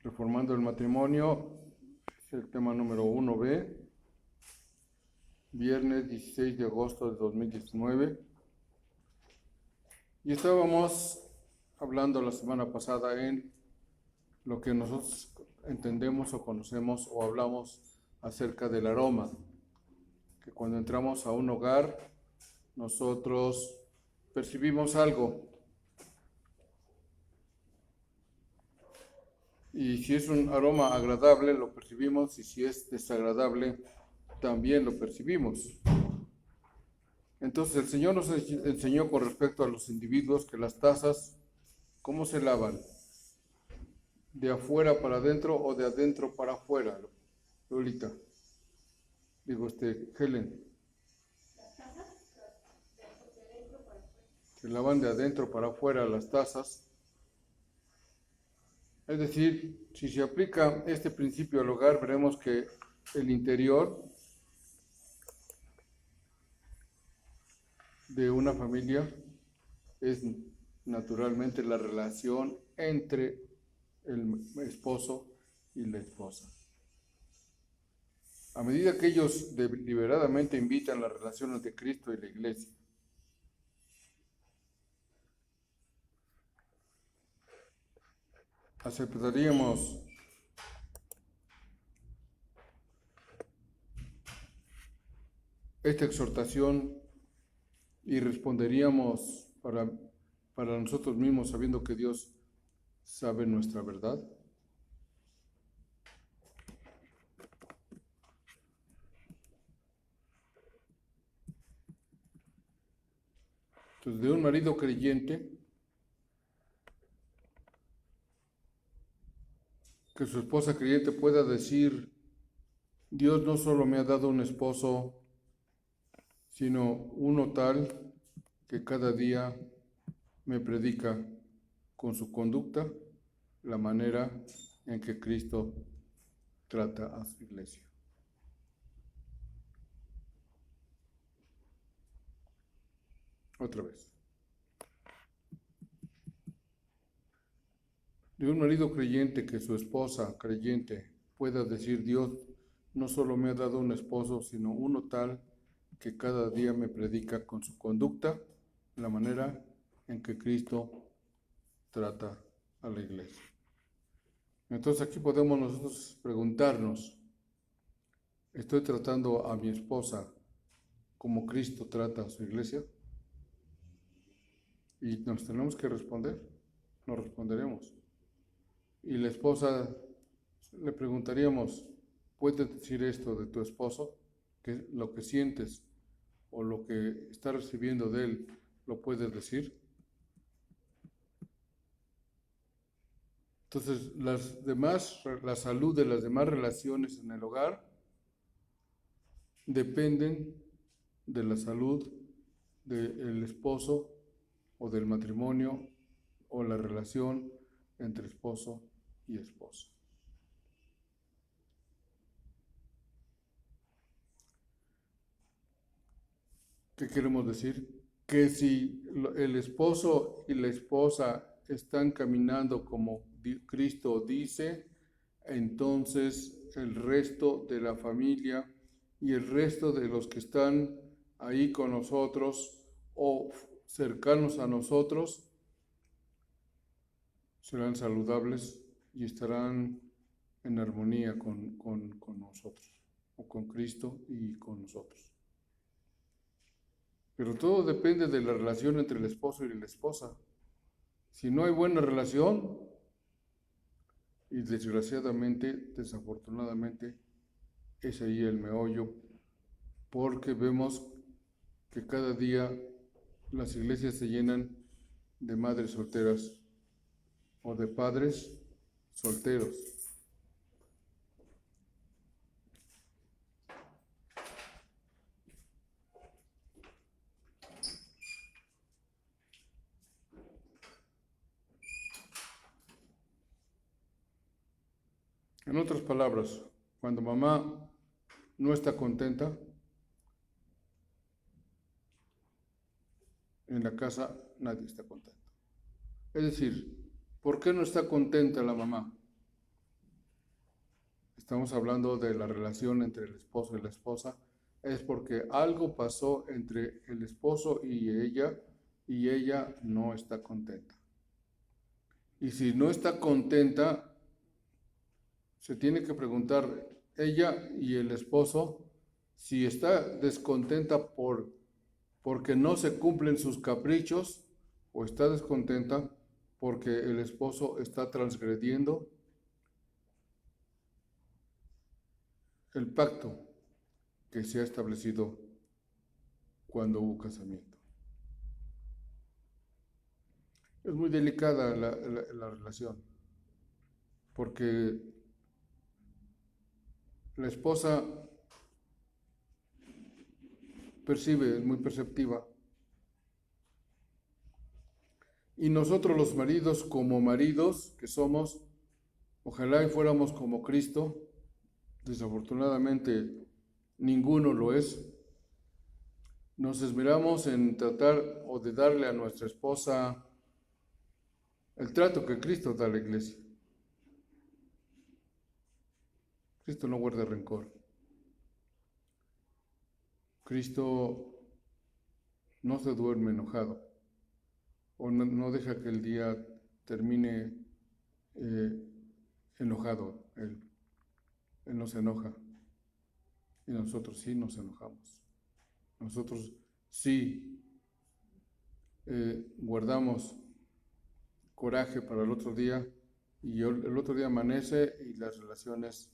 Reformando el matrimonio, es el tema número 1B, viernes 16 de agosto de 2019. Y estábamos hablando la semana pasada en lo que nosotros entendemos o conocemos o hablamos acerca del aroma, que cuando entramos a un hogar, nosotros percibimos algo. Y si es un aroma agradable, lo percibimos, y si es desagradable, también lo percibimos. Entonces el Señor nos enseñó con respecto a los individuos que las tazas, ¿cómo se lavan? ¿De afuera para adentro o de adentro para afuera? Lolita. Helen. Se lavan de adentro para afuera las tazas. Es decir, si se aplica este principio al hogar, veremos que el interior de una familia es naturalmente la relación entre el esposo y la esposa. A medida que ellos deliberadamente invitan las relaciones de Cristo y la Iglesia, aceptaríamos esta exhortación y responderíamos para nosotros mismos, sabiendo que Dios sabe nuestra verdad. Entonces, de un marido creyente, que su esposa creyente pueda decir: Dios no solo me ha dado un esposo, sino uno tal que cada día me predica con su conducta la manera en que Cristo trata a su iglesia. Otra vez. De un marido creyente que su esposa creyente pueda decir: Dios no solo me ha dado un esposo, sino uno tal que cada día me predica con su conducta la manera en que Cristo trata a la iglesia. Entonces aquí podemos nosotros preguntarnos: ¿estoy tratando a mi esposa como Cristo trata a su iglesia? Y nos tenemos que responder, nos responderemos. Y la esposa le preguntaríamos: ¿puedes decir esto de tu esposo? ¿Que lo que sientes o lo que estás recibiendo de él lo puedes decir? Entonces, la salud de las demás relaciones en el hogar dependen de la salud del esposo o del matrimonio o la relación entre esposo y esposa. ¿Qué queremos decir? Que si el esposo y la esposa están caminando como Cristo dice, entonces el resto de la familia y el resto de los que están ahí con nosotros o cercanos a nosotros serán saludables y estarán en armonía con nosotros, o con Cristo y con nosotros. Pero todo depende de la relación entre el esposo y la esposa. Si no hay buena relación, y desgraciadamente, desafortunadamente, es ahí el meollo, porque vemos que cada día las iglesias se llenan de madres solteras o de padres solteros. En otras palabras, cuando mamá no está contenta, en la casa nadie está contento. Es decir, ¿por qué no está contenta la mamá? estamos hablando de la relación entre el esposo y la esposa, es porque algo pasó entre el esposo y ella no está contenta. Y si no está contenta, se tiene que preguntar ella y el esposo si está descontenta porque no se cumplen sus caprichos o está descontenta porque el esposo está transgrediendo el pacto que se ha establecido cuando hubo casamiento. Es muy delicada la relación, porque la esposa percibe, es muy perceptiva, y nosotros los maridos, como maridos que somos, ojalá y fuéramos como Cristo. Desafortunadamente ninguno lo es. Nos esmeramos en tratar o de darle a nuestra esposa el trato que Cristo da a la iglesia. Cristo no guarda rencor. Cristo no se duerme enojado o no deja que el día termine enojado. Él no se enoja y nosotros sí nos enojamos. Nosotros sí guardamos coraje para el otro día y el otro día amanece y las relaciones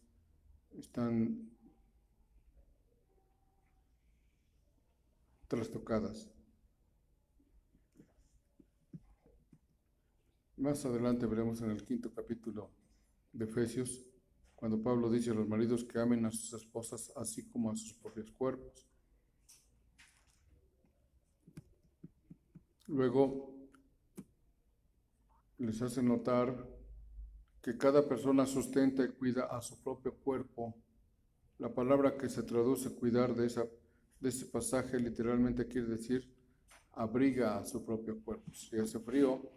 están trastocadas. Más adelante veremos en el 5º capítulo de Efesios, cuando Pablo dice a los maridos que amen a sus esposas así como a sus propios cuerpos. Luego les hace notar que cada persona sustenta y cuida a su propio cuerpo. La palabra que se traduce cuidar de ese pasaje literalmente quiere decir abriga a su propio cuerpo. Si hace frío,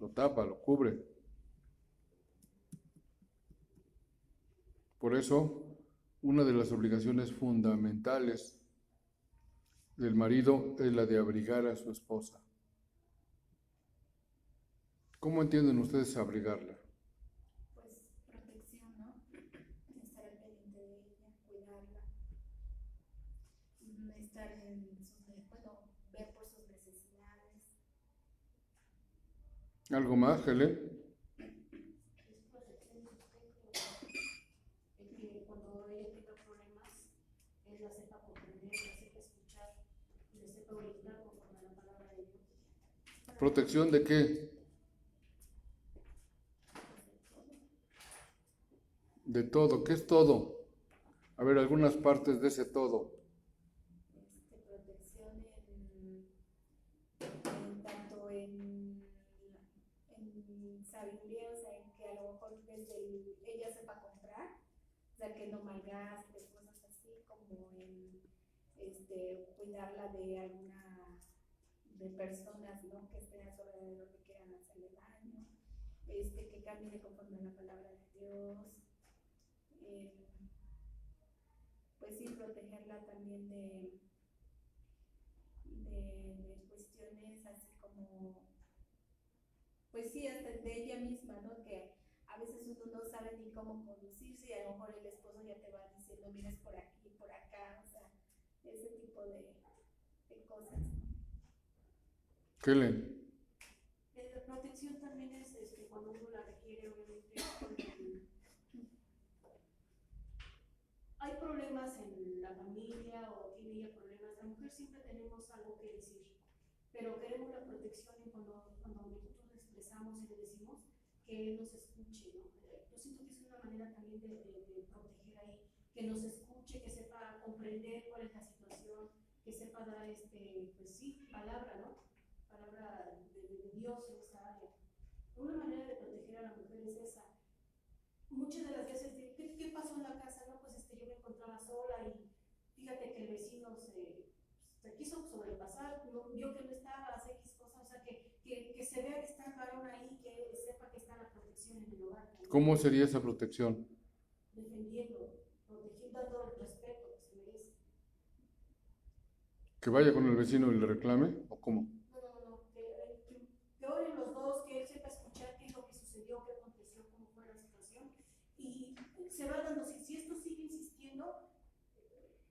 lo tapa, lo cubre. Por eso, una de las obligaciones fundamentales del marido es la de abrigar a su esposa. ¿Cómo entienden ustedes abrigarla? Pues protección, ¿no? Estar al pendiente de ella, cuidarla, estar ver por sus necesidades. ¿Algo más, Helen? Es protección y sustento, que cuando ella tenga problemas, él la sepa comprender, la sepa escuchar y le sepa orientar conforme a la palabra de Dios. ¿Protección de qué? De todo. ¿Qué es todo? A ver, algunas partes de ese todo. Protección tanto en sabiduría, o sea, en que a lo mejor desde ella sepa comprar, o sea, que no malgaste, cosas así, como en cuidarla de de personas, ¿no? Que estén a su alrededor que quieran hacerle daño, que camine conforme a la palabra de Dios. Pues sí, protegerla también de cuestiones así como, pues sí, hasta de ella misma, ¿no? Que a veces uno no sabe ni cómo conducirse y a lo mejor el esposo ya te va diciendo, mires por aquí, por acá, o sea, ese tipo de cosas. Helen. La protección también es cuando uno la requiere, obviamente, hay problemas en la familia o tiene ella problemas, la mujer siempre tenemos algo que decir, pero queremos la protección y cuando nosotros expresamos y le decimos que él nos escuche, ¿no? Yo siento que es una manera también de proteger ahí, que nos escuche, que sepa comprender cuál es la situación, que sepa dar, pues sí, palabra, ¿no? Palabra de Dios en esa área. Una manera de proteger a la mujer es esa. Muchas de las veces, ¿qué pasó en la casa? No, pues yo me encontraba sola y fíjate que el vecino se quiso sobrepasar, vio que no estaba, hace X cosas, o sea, que se vea que está el varón ahí, que sepa que está la protección en el hogar. ¿Cómo sería esa protección? Defendiendo ¿Que vaya con el vecino y le reclame? ¿O cómo? No, que oren los dos, que él sepa escuchar qué es lo que sucedió, qué aconteció, cómo fue la situación, y se va dando, si esto sigue insistiendo,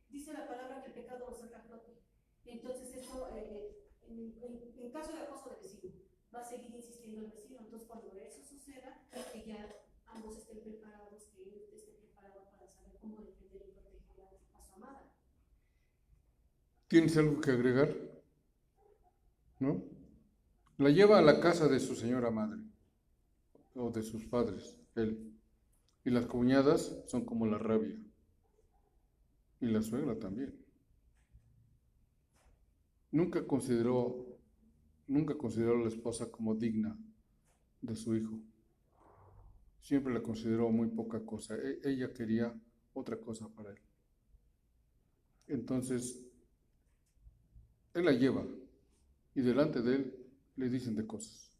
dice la palabra que el pecado lo saca a flote. Entonces eso, en caso de acoso de vecino, va a seguir insistiendo el vecino. Entonces cuando eso suceda, que ya ambos estén preparados, que él esté preparado para saber cómo defender y proteger a su amada. ¿Tienes algo que agregar? ¿No? La lleva a la casa de su señora madre o de sus padres, él. Y las cuñadas son como la rabia. Y la suegra también. Nunca consideró a la esposa como digna de su hijo. Siempre la consideró muy poca cosa. Ella quería otra cosa para él. Entonces, él la lleva y delante de él le dicen de cosas.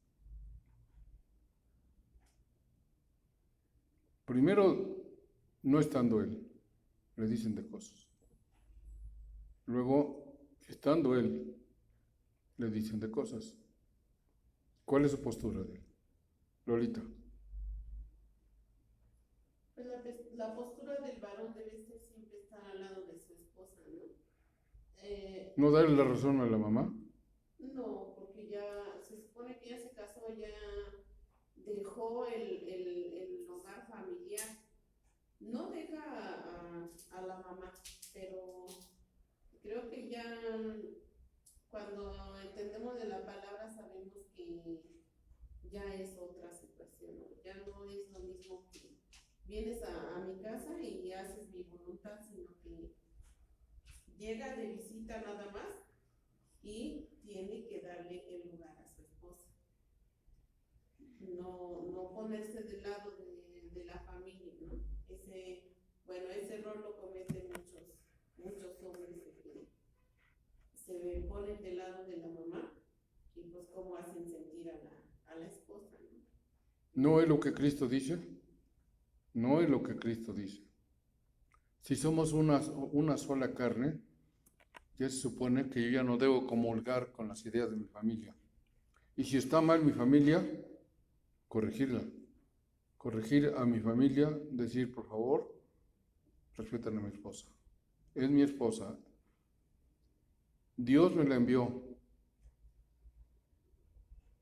Primero, no estando él, le dicen de cosas. Luego, estando él, le dicen de cosas. ¿Cuál es su postura de él? Lolita. Pues la postura del varón debe ser siempre estar al lado de su esposa, ¿no? ¿No darle la razón a la mamá? No, porque ya se supone que ya se casó, ya dejó el hogar familiar. No deja a la mamá, pero creo que ya cuando entendemos de la palabra sabemos que ya es otra situación, ¿no? Ya no es lo mismo que vienes a mi casa y haces mi voluntad, sino que llega de visita nada más y tiene que darle el lugar a su esposa. No ponerse del lado de la familia, ¿no? Ese rol lo cometen muchos hombres que se ponen del lado de la mamá y pues cómo hacen sentir a la esposa, ¿no? ¿No es lo que Cristo dice? No es lo que Cristo dice. Si somos una sola carne, ya se supone que yo ya no debo comulgar con las ideas de mi familia. Y si está mal mi familia, corregirla. Corregir a mi familia, decir, por favor, respeten a mi esposa. Es mi esposa. Dios me la envió.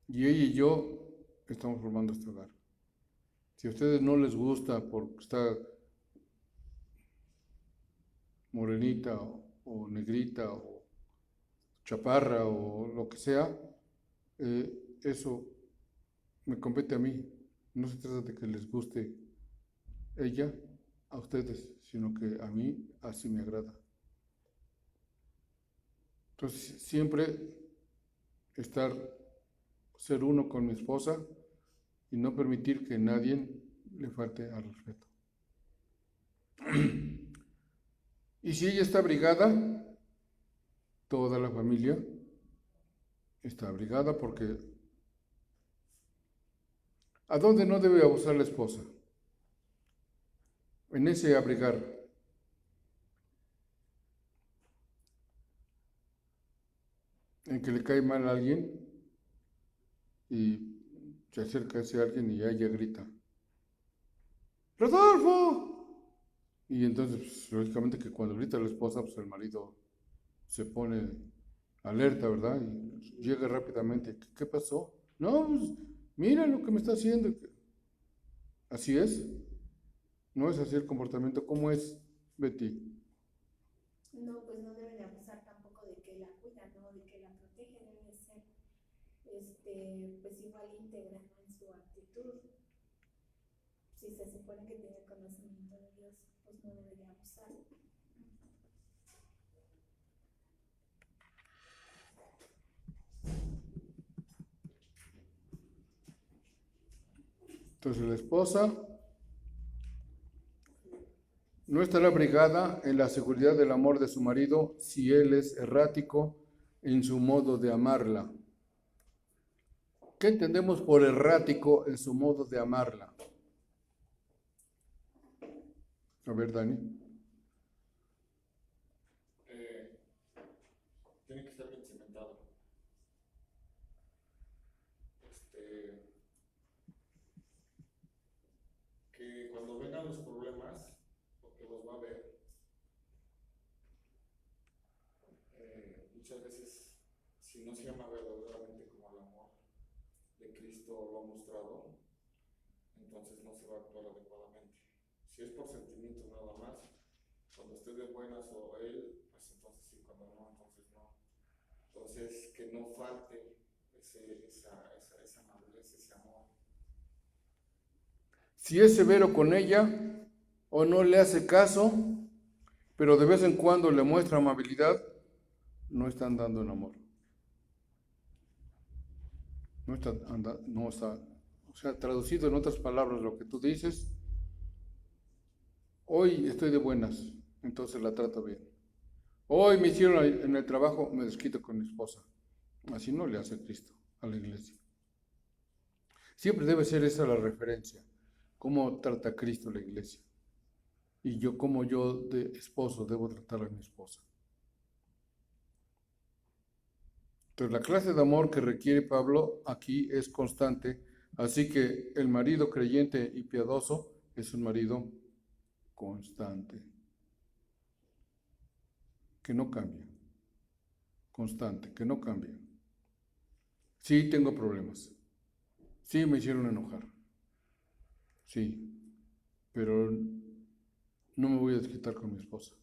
Y ella y yo estamos formando este hogar. Si a ustedes no les gusta porque está morenita o negrita o chaparra o lo que sea, eso me compete a mí. No se trata de que les guste ella a ustedes, sino que a mí así me agrada. Entonces, siempre ser uno con mi esposa y no permitir que nadie le falte al respeto. Y si ella está abrigada, toda la familia está abrigada porque ¿a dónde no debe abusar la esposa? En ese abrigar. En que le cae mal a alguien y se acerca a ese alguien y ella grita, ¡Rodolfo! Y entonces, pues, lógicamente que cuando grita la esposa, pues el marido se pone alerta, ¿verdad? Y llega rápidamente, ¿qué pasó? No, pues, mira lo que me está haciendo. Así es. No es así el comportamiento. ¿Cómo es, Betty? No, pues no debe de abusar tampoco de que la cuida, ¿no? De que la protege, debe de ser, pues igual íntegra, ¿no? En su actitud. Si se supone que tiene conocimiento de Dios, pues no debe de abusar. Entonces la esposa no estará abrigada en la seguridad del amor de su marido si él es errático en su modo de amarla. ¿Qué entendemos por errático en su modo de amarla? A ver, Dani. tiene que estar bien cimentado. Que cuando vengan los problemas, porque los va a ver, muchas veces, si no se ama verdaderamente como el amor de Cristo lo ha mostrado, entonces no se va a actuar adecuadamente. Si es por sentimientos nada más, cuando esté de buenas o él, pues entonces sí, cuando no, entonces no. Entonces, que no falte esa madurez, ese amor. Si es severo con ella o no le hace caso, pero de vez en cuando le muestra amabilidad, no están dando en amor. No está, o sea, traducido en otras palabras lo que tú dices, hoy estoy de buenas, entonces la trato bien. Hoy me hicieron en el trabajo, me desquito con mi esposa. Así no le hace Cristo a la iglesia. Siempre debe ser esa la referencia, cómo trata Cristo la iglesia. Y yo, como yo de esposo, debo tratar a mi esposa. Entonces, la clase de amor que requiere Pablo aquí es constante, así que el marido creyente y piadoso es un marido constante, que no cambia, constante, que no cambia. Sí, tengo problemas, sí, me hicieron enojar, sí, pero no me voy a desquitar con mi esposa.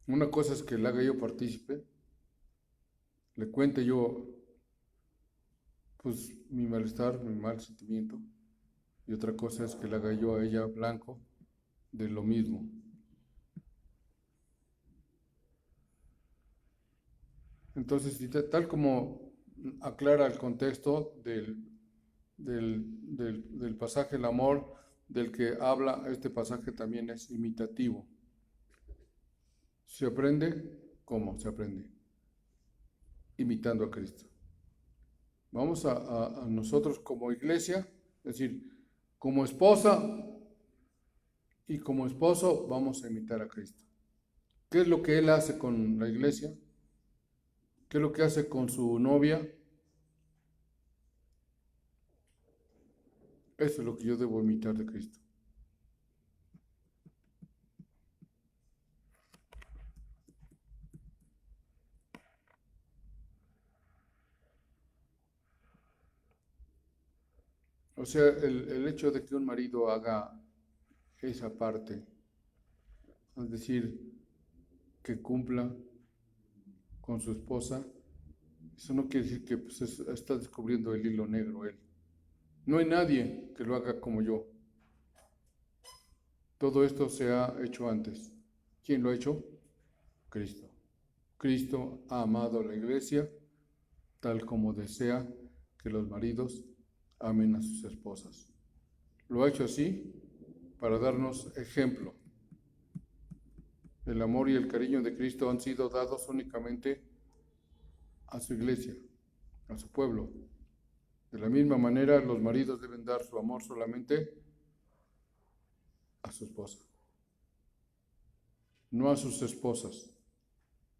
Una cosa es que la haga yo partícipe, le cuente yo pues mi malestar, mi mal sentimiento, y otra cosa es que le haga yo a ella blanco de lo mismo. Entonces, tal como aclara el contexto del pasaje el amor del que habla, este pasaje también es imitativo. ¿Se aprende? ¿Cómo se aprende? Imitando a Cristo. Vamos a nosotros como iglesia, es decir, como esposa y como esposo, vamos a imitar a Cristo. ¿Qué es lo que Él hace con la iglesia? ¿Qué es lo que hace con su novia? Eso es lo que yo debo imitar de Cristo. O sea, el hecho de que un marido haga esa parte, es decir, que cumpla con su esposa, eso no quiere decir que pues, está descubriendo el hilo negro él. No hay nadie que lo haga como yo. Todo esto se ha hecho antes. ¿Quién lo ha hecho? Cristo. Cristo ha amado a la iglesia tal como desea que los maridos amen a sus esposas. Lo ha hecho así para darnos ejemplo. El amor y el cariño de Cristo han sido dados únicamente a su iglesia, a su pueblo. De la misma manera, los maridos deben dar su amor solamente a su esposa, no a sus esposas,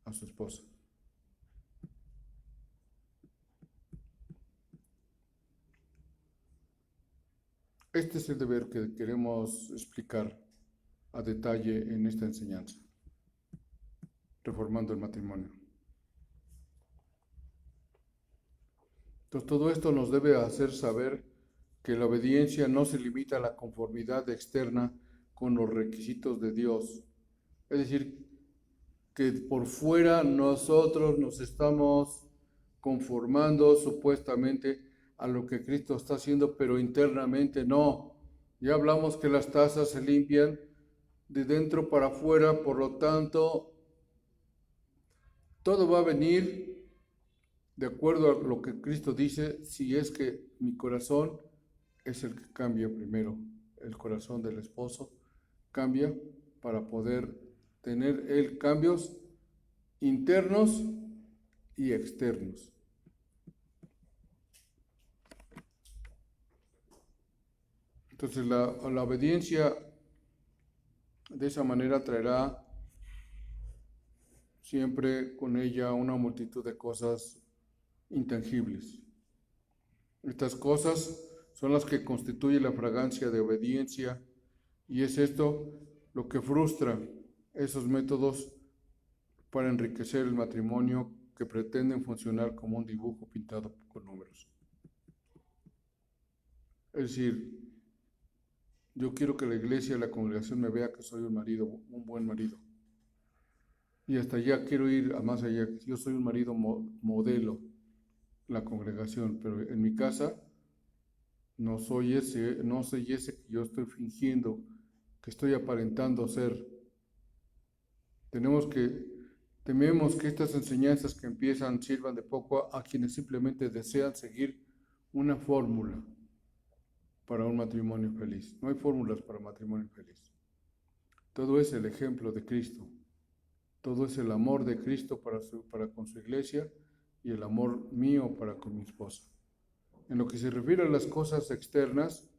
a su esposa. Este es el deber que queremos explicar a detalle en esta enseñanza, reformando el matrimonio. Entonces, todo esto nos debe hacer saber que la obediencia no se limita a la conformidad externa con los requisitos de Dios. Es decir, que por fuera nosotros nos estamos conformando supuestamente a lo que Cristo está haciendo, pero internamente no. Ya hablamos que las tazas se limpian de dentro para afuera, por lo tanto, todo va a venir de acuerdo a lo que Cristo dice, si es que mi corazón es el que cambia primero. El corazón del esposo cambia para poder tener él cambios internos y externos. Entonces la obediencia de esa manera traerá siempre con ella una multitud de cosas intangibles. Estas cosas son las que constituyen la fragancia de obediencia, y es esto lo que frustra esos métodos para enriquecer el matrimonio que pretenden funcionar como un dibujo pintado con números. Es decir, yo quiero que la iglesia, la congregación me vea que soy un marido, un buen marido. Y hasta allá quiero ir a más allá. Yo soy un marido modelo, la congregación, pero en mi casa no soy ese que yo estoy fingiendo, que estoy aparentando ser. Tememos que estas enseñanzas que empiezan sirvan de poco a quienes simplemente desean seguir una fórmula para un matrimonio feliz. No hay fórmulas para matrimonio feliz. Todo es el ejemplo de Cristo. Todo es el amor de Cristo para con su iglesia y el amor mío para con mi esposa. En lo que se refiere a las cosas externas,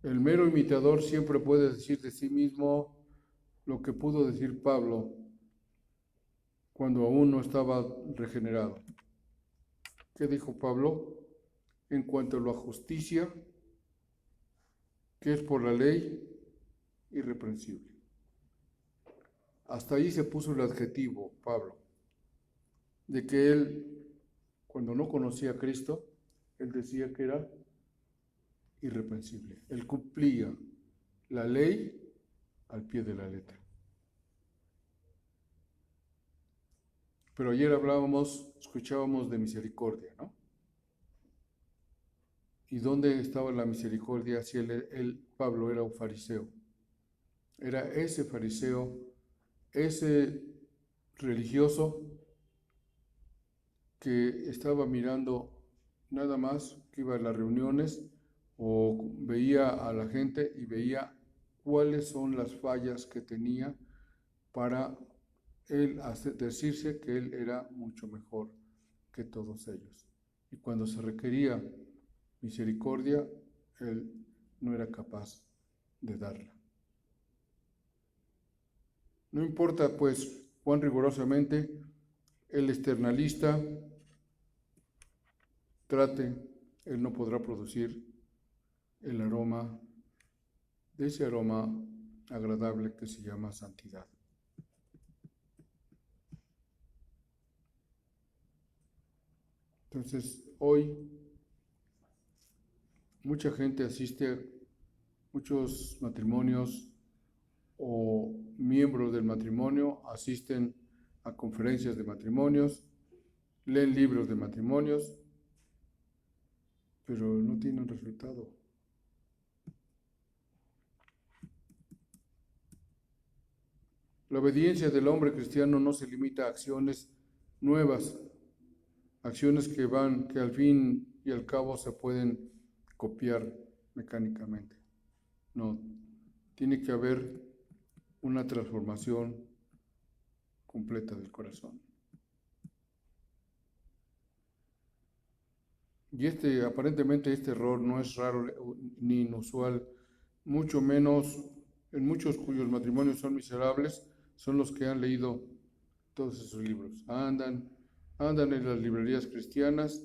el mero imitador siempre puede decir de sí mismo lo que pudo decir Pablo cuando aún no estaba regenerado. ¿Qué dijo Pablo? En cuanto a la justicia, que es por la ley, irreprensible. Hasta ahí se puso el adjetivo, Pablo, de que él, cuando no conocía a Cristo, él decía que era irreprensible. Él cumplía la ley al pie de la letra. Pero ayer escuchábamos de misericordia, ¿no? ¿Y dónde estaba la misericordia si Pablo era un fariseo? Era ese fariseo, ese religioso que estaba mirando nada más, que iba a las reuniones o veía a la gente y veía cuáles son las fallas que tenía para él decirse que él era mucho mejor que todos ellos. Y cuando se requería misericordia, él no era capaz de darla. No importa, pues, cuán rigurosamente el externalista trate, él no podrá producir el aroma, de ese aroma agradable que se llama santidad. Entonces, hoy mucha gente asiste, muchos matrimonios o miembros del matrimonio asisten a conferencias de matrimonios, leen libros de matrimonios, pero no tienen resultado. La obediencia del hombre cristiano no se limita a acciones nuevas, acciones que al fin y al cabo se pueden copiar mecánicamente. No, tiene que haber una transformación completa del corazón. Y aparentemente este error no es raro ni inusual, mucho menos en muchos cuyos matrimonios son miserables, son los que han leído todos esos libros. Andan en las librerías cristianas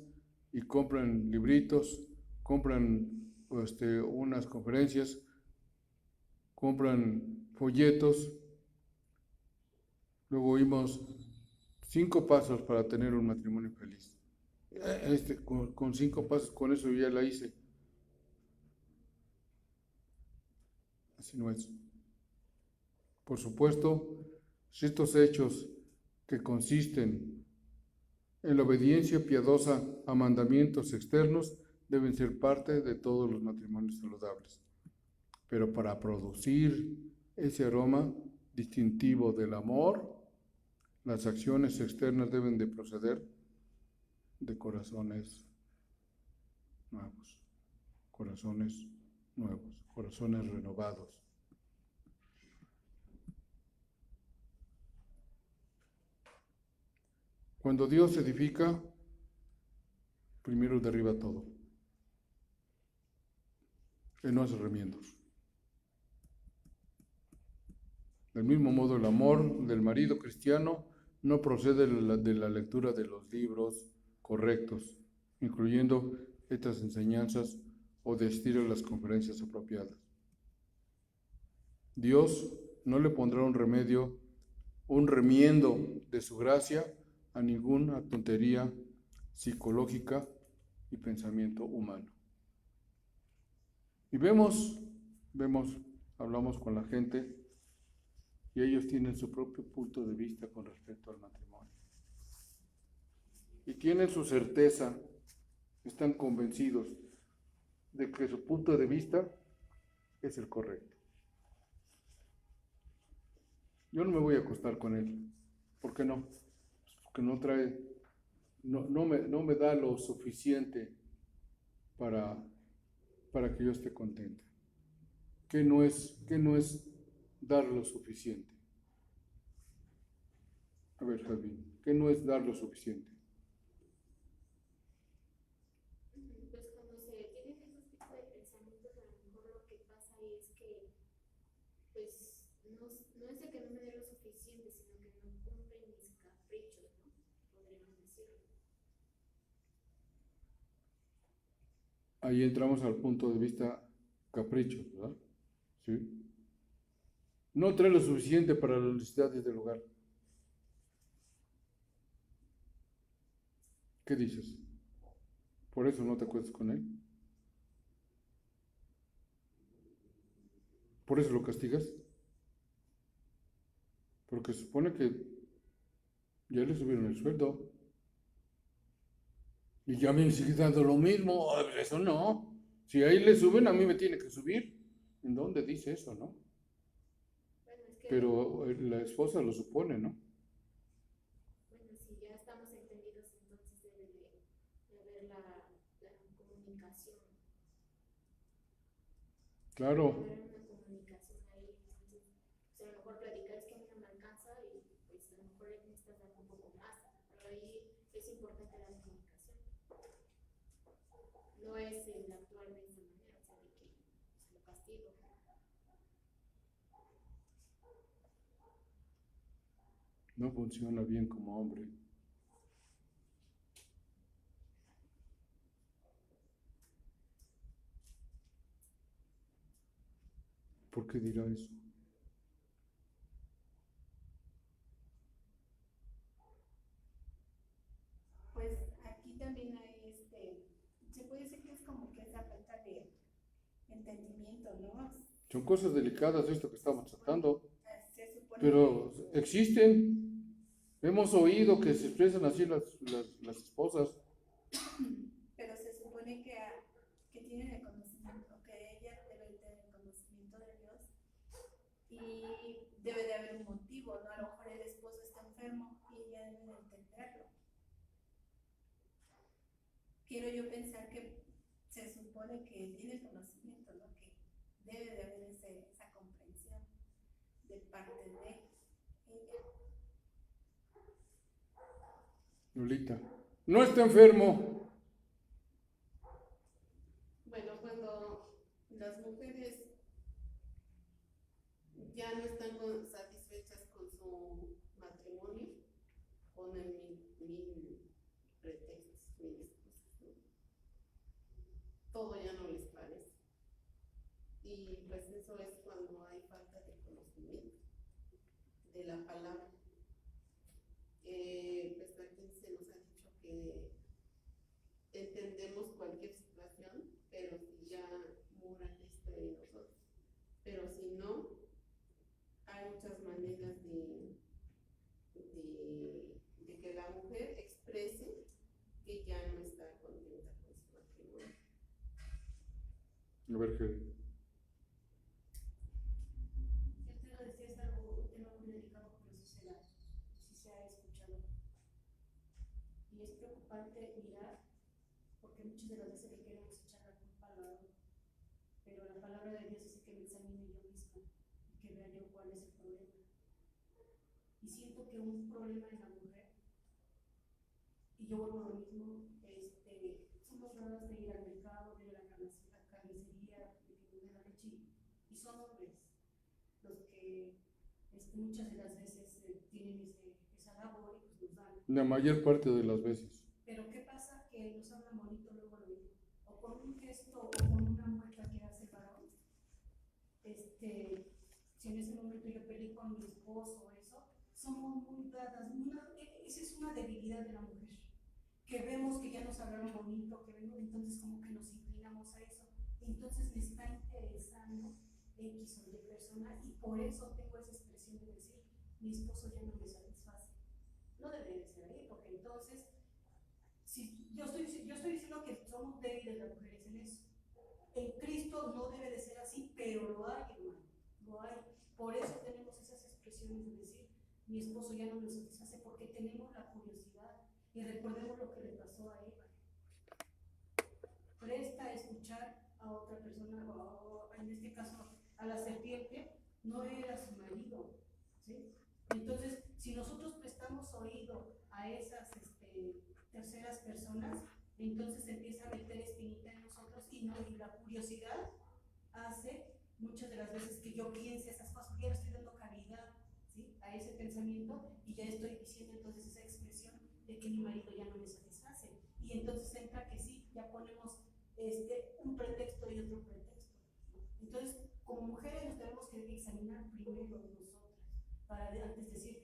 y compran libritos, compran unas conferencias, compran folletos. Luego oímos 5 pasos para tener un matrimonio feliz. Con 5 pasos, con eso ya la hice. Así no es. Por supuesto, si estos hechos que consisten en la obediencia piadosa a mandamientos externos deben ser parte de todos los matrimonios saludables. Pero para producir ese aroma distintivo del amor, las acciones externas deben de proceder de corazones nuevos, corazones renovados. Cuando Dios edifica, primero derriba todo. Él no hace remiendos. Del mismo modo, el amor del marido cristiano no procede de la lectura de los libros correctos, incluyendo estas enseñanzas, o de asistir a las conferencias apropiadas. Dios no le pondrá un remiendo de su gracia a ninguna tontería psicológica y pensamiento humano. Y hablamos con la gente y ellos tienen su propio punto de vista con respecto al matrimonio. Y tienen su certeza, están convencidos de que su punto de vista es el correcto. Yo no me voy a acostar con él. ¿Por qué no? Porque no me da lo suficiente para que yo esté contenta. ¿Qué no es dar lo suficiente? A ver, Javi, ¿qué no es dar lo suficiente? Pues cuando se tienen esos tipos de pensamientos, a lo mejor lo que pasa es que, pues, no es de que no me dé lo suficiente, sino que no cumple mis caprichos, ¿no? Podríamos decirlo. Ahí entramos al punto de vista capricho, ¿verdad? ¿Sí? No trae lo suficiente para las necesidades del hogar. ¿Qué dices? ¿Por eso no te acuestas con él? ¿Por eso lo castigas? Porque se supone que ya le subieron el sueldo. Y ya me sigue dando lo mismo. Eso no. Si a él le suben, a mí me tiene que subir. ¿En dónde dice eso, no? Bueno, es que, Pero la esposa lo supone, ¿no? bueno, si ya estamos entendidos, entonces debe de haber la comunicación. Claro. Debe haber una comunicación ahí. Entonces, pues a lo mejor platicar es que a mí no me alcanza y pues a lo mejor él necesita dar un poco más. Pero ahí es importante la comunicación. No es el actuar de esa manera, o sea, de que se lo castigo. No funciona bien como hombre. ¿Por qué dirá eso? Pues aquí también hay se puede decir que es como que esa falta de entendimiento, ¿no? Son cosas delicadas esto que estamos tratando, Se supone pero existen. Hemos oído que se expresan así las esposas. pero se supone que tienen el conocimiento, que ella debe tener el conocimiento de Dios y debe de haber un motivo, ¿no? A lo mejor el esposo está enfermo y ella debe de entenderlo. Quiero yo pensar que se supone que tiene el conocimiento, ¿no? Que debe de haber esa comprensión de parte de ella. Lolita, no está enfermo. Bueno, cuando las mujeres ya no están satisfechas con su matrimonio, ponen mil pretextos, mil excusas, ¿no? Todo ya no les parece. Y pues eso es cuando hay falta de conocimiento de la palabra. Pues aquí se nos ha dicho que entendemos cualquier situación, pero si ya mora Cristo en nosotros. Pero si no, hay muchas maneras de que la mujer exprese que ya no está contenta con su matrimonio. A ver, ¿qué? Yo te lo decía, es algo, un tema muy delicado, pero sí se ha escuchado. Y es preocupante mirar, porque muchas de las veces le queremos echar la culpa al varón, pero la palabra de Dios dice que me examine yo misma y que vea yo cuál es el problema. Y siento que un problema en la mujer, y yo vuelvo a lo mismo, somos raras de ir al mercado, de ir a la carnicería, de que nos den la leche, y son hombres los que muchas de las veces tienen esa da amor y pues nos da. La mayor parte de las veces. Pero ¿qué pasa? Que nos hablan bonito luego lo mismo. O con un gesto o con una mueca que hace el varón. Si en ese momento yo peleé con mi esposo o eso, somos muy dadas. Esa es una debilidad de la mujer. Que vemos que ya nos hablaron bonito, que vemos, entonces como que nos inclinamos a eso. Entonces me está interesando X o Y persona y por eso tengo esa expresión de decir, mi esposo ya no me satisface. No debería de ser ahí, porque entonces, si yo estoy diciendo que somos débiles las mujeres en eso. En Cristo no debe de ser así, pero lo hay, hermano, lo hay. Por eso tenemos esas expresiones de decir, mi esposo ya no me satisface, porque tenemos la curiosidad. Y recordemos lo que le pasó a Eva. Presta a escuchar a otra persona, o en este caso a la serpiente, no era su marido, ¿sí? Entonces, si nosotros prestamos oído a esas terceras personas, entonces empieza a meter espinita en nosotros y la curiosidad hace muchas de las veces que yo piense esas cosas, ya le estoy dando cavidad, ¿sí?, a ese pensamiento y ya estoy diciendo entonces esa expresión de que mi marido ya no me satisface. Y entonces entra que sí, ya ponemos un pretexto y otro pretexto. Entonces, como mujeres nos tenemos que examinar primero nosotras, para antes de decir,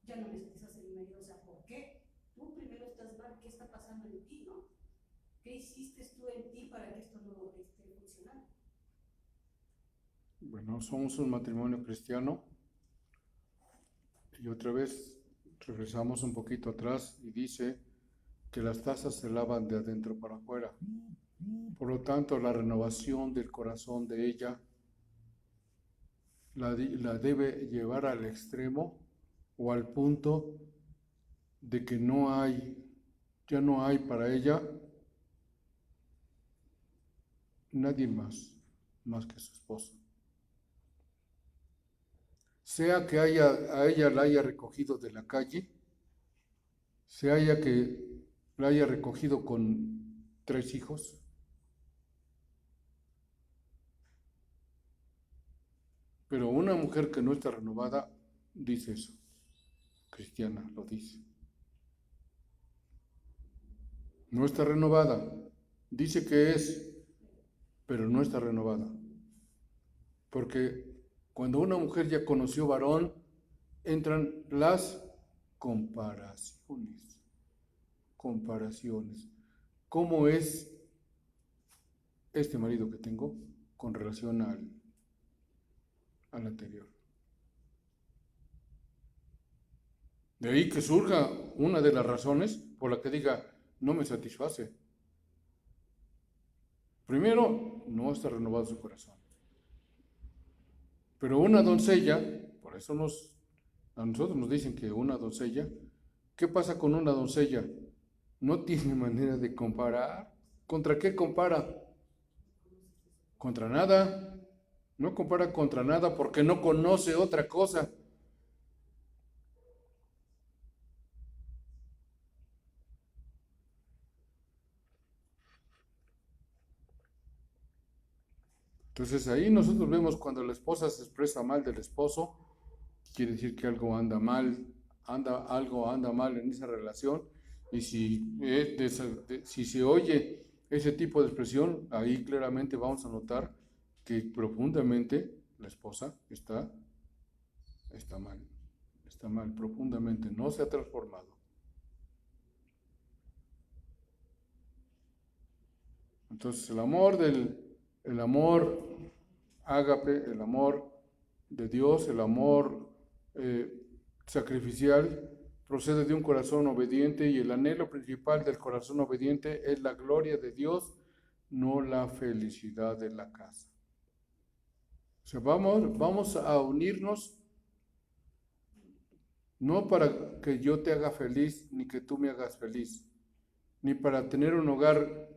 ya no me satisface mi marido. O sea, ¿por qué? Tú primero estás mal, ¿qué está pasando en ti, no? ¿Qué hiciste tú en ti para que esto no esté funcionando? Bueno, somos un matrimonio cristiano y otra vez regresamos un poquito atrás y dice que las tazas se lavan de adentro para afuera. Por lo tanto, la renovación del corazón de ella la debe llevar al extremo o al punto de que ya no hay para ella nadie más que su esposo. Sea que a ella la haya recogido de la calle, sea que la haya recogido con 3 hijos, pero una mujer que no está renovada dice eso, cristiana lo dice. No está renovada, dice que es, pero no está renovada. Porque cuando una mujer ya conoció varón, entran las comparaciones. ¿Cómo es este marido que tengo con relación al anterior? De ahí que surja una de las razones por la que diga, no me satisface. Primero, no está renovado su corazón. Pero una doncella, por eso a nosotros nos dicen que una doncella, ¿qué pasa con una doncella? No tiene manera de comparar. ¿Contra qué compara? Contra nada. No compara contra nada porque no conoce otra cosa. Entonces ahí nosotros vemos cuando la esposa se expresa mal del esposo, quiere decir que algo anda mal, algo anda mal en esa relación, y si se oye ese tipo de expresión, ahí claramente vamos a notar que profundamente la esposa está mal profundamente, no se ha transformado. Entonces el amor ágape, el amor de Dios, el amor sacrificial, procede de un corazón obediente, y el anhelo principal del corazón obediente es la gloria de Dios, no la felicidad de la casa. O sea, vamos a unirnos no para que yo te haga feliz, ni que tú me hagas feliz, ni para tener un hogar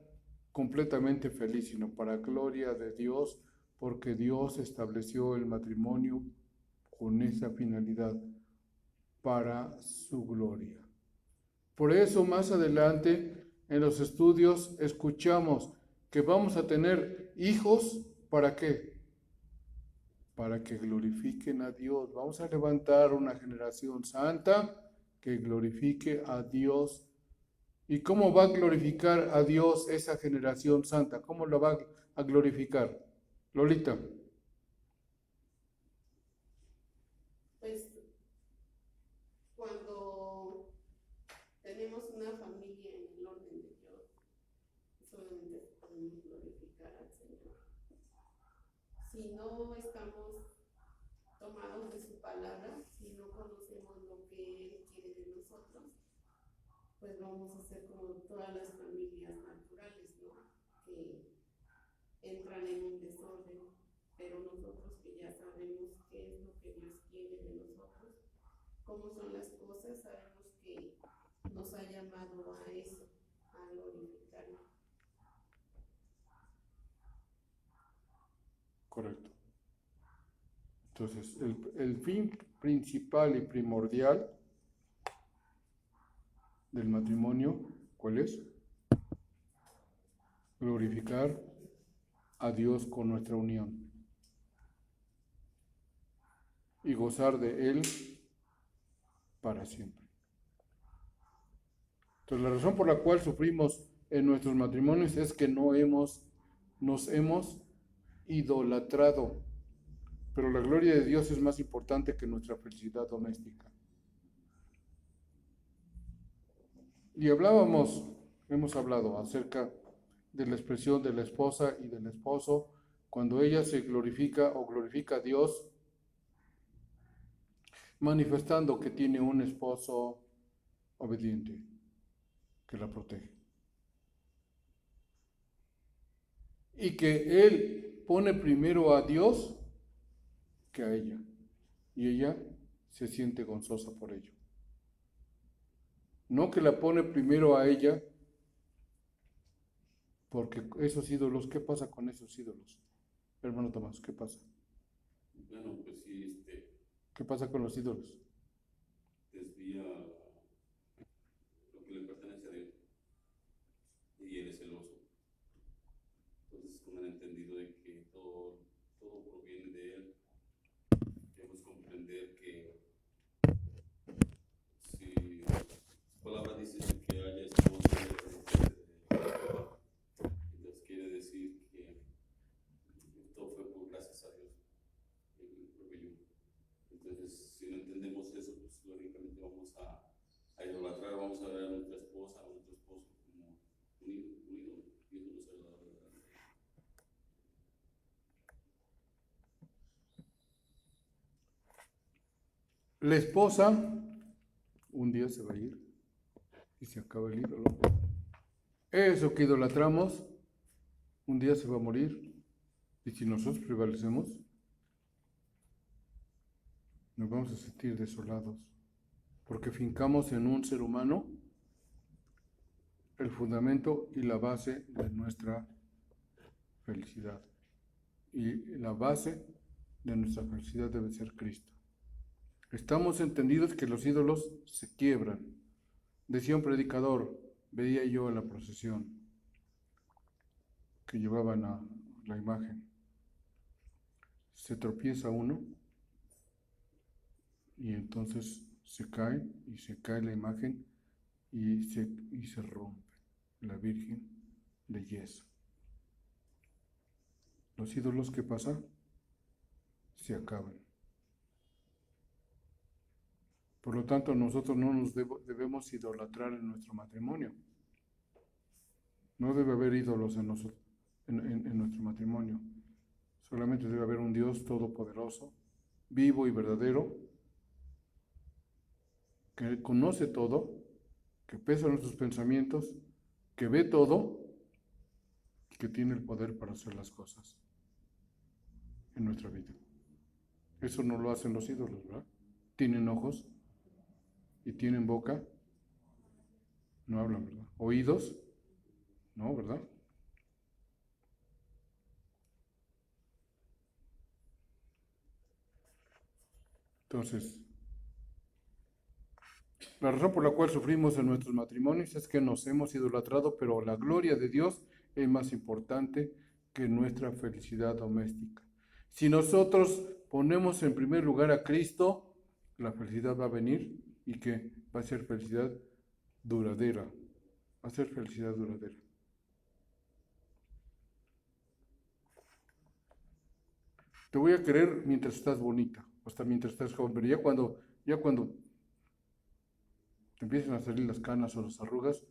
completamente feliz, sino para gloria de Dios, porque Dios estableció el matrimonio con esa finalidad, para su gloria. Por eso más adelante en los estudios escuchamos que vamos a tener hijos, ¿para qué? Para que glorifiquen a Dios. Vamos a levantar una generación santa que glorifique a Dios. ¿Y cómo va a glorificar a Dios esa generación santa? ¿Cómo lo va a glorificar? Lolita. Pues cuando tenemos una familia en el orden de Dios, solamente podemos glorificar al Señor. Si no estamos tomados de su palabra, si no conocemos lo que Él quiere de nosotros, pues vamos a ser como todas las familias naturales, ¿no? Que entran en un desorden, pero nosotros que ya sabemos qué es lo que Dios quiere de nosotros, cómo son las cosas, sabemos que nos ha llamado a eso, a glorificarlo. Correcto. Entonces, el fin principal y primordial del matrimonio, ¿cuál es? Glorificar a Dios con nuestra unión y gozar de Él para siempre. Entonces, la razón por la cual sufrimos en nuestros matrimonios es que nos hemos idolatrado. Pero la gloria de Dios es más importante que nuestra felicidad doméstica. Y hemos hablado acerca de la expresión de la esposa y del esposo, cuando ella se glorifica o glorifica a Dios, manifestando que tiene un esposo obediente, que la protege. Y que él pone primero a Dios que a ella, y ella se siente gozosa por ello. No que la pone primero a ella, porque esos ídolos, ¿qué pasa con esos ídolos? Hermano Tomás, ¿qué pasa? Bueno, pues sí, ¿Qué pasa con los ídolos? desvía lo que le pertenece a Dios y él es celoso. Entonces, con el entendido de que todo proviene de él, debemos comprender que si su palabra dice que haya esposo de Jehová, entonces quiere decir que todo fue por gracias a Dios, el proveyó. Entonces, si no entendemos eso, pues lógicamente vamos a idolatrar, vamos a ver a nuestra esposa, a nuestro esposo como un ídolo, y eso no es la verdad. La esposa un día se va a ir y se acaba el ídolo. Eso que idolatramos un día se va a morir, y si nosotros prevalecemos, nos vamos a sentir desolados, porque fincamos en un ser humano el fundamento y la base de nuestra felicidad. Y la base de nuestra felicidad debe ser Cristo. Estamos entendidos que los ídolos se quiebran. Decía un predicador, veía yo en la procesión, que llevaban a la imagen. Se tropieza uno y entonces se cae la imagen y se rompe la Virgen de yeso. Los ídolos, ¿qué pasa? Se acaban. Por lo tanto, nosotros no nos debemos idolatrar en nuestro matrimonio. No debe haber ídolos en nuestro matrimonio. Solamente debe haber un Dios todopoderoso, vivo y verdadero, que conoce todo, que pesa nuestros pensamientos, que ve todo y que tiene el poder para hacer las cosas en nuestra vida. Eso no lo hacen los ídolos, ¿verdad? Tienen ojos y tienen boca, no hablan, ¿verdad? Oídos, no, ¿verdad? Entonces, la razón por la cual sufrimos en nuestros matrimonios es que nos hemos idolatrado, pero la gloria de Dios es más importante que nuestra felicidad doméstica. Si nosotros ponemos en primer lugar a Cristo, la felicidad va a venir y que va a ser felicidad duradera. Va a ser felicidad duradera. Te voy a querer mientras estás bonita, hasta mientras estás joven, pero ya cuando te empiezan a salir las canas o las arrugas,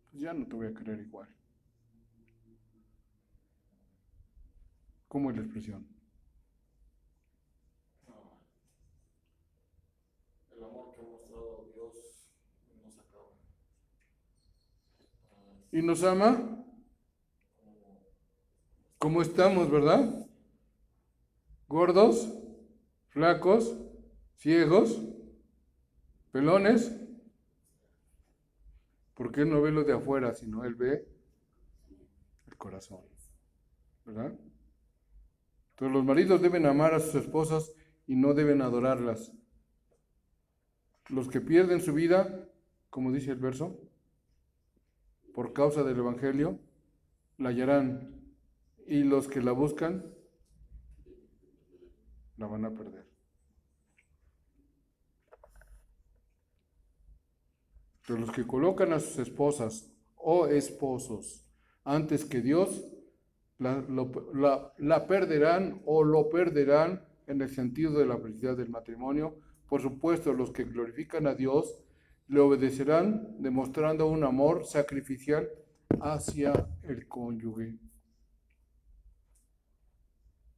pues ya no te voy a querer igual. ¿Cómo es la expresión? El amor que ha mostrado Dios no se acaba. Y nos ama como estamos, ¿verdad? Gordos, flacos, ciegos, pelones, porque Él no ve lo de afuera, sino Él ve el corazón, ¿verdad? Entonces los maridos deben amar a sus esposas y no deben adorarlas. Los que pierden su vida, como dice el verso, por causa del Evangelio, la hallarán, y los que la buscan, la van a perder. Pero los que colocan a sus esposas o esposos antes que Dios, la perderán o lo perderán en el sentido de la felicidad del matrimonio. Por supuesto, los que glorifican a Dios le obedecerán demostrando un amor sacrificial hacia el cónyuge.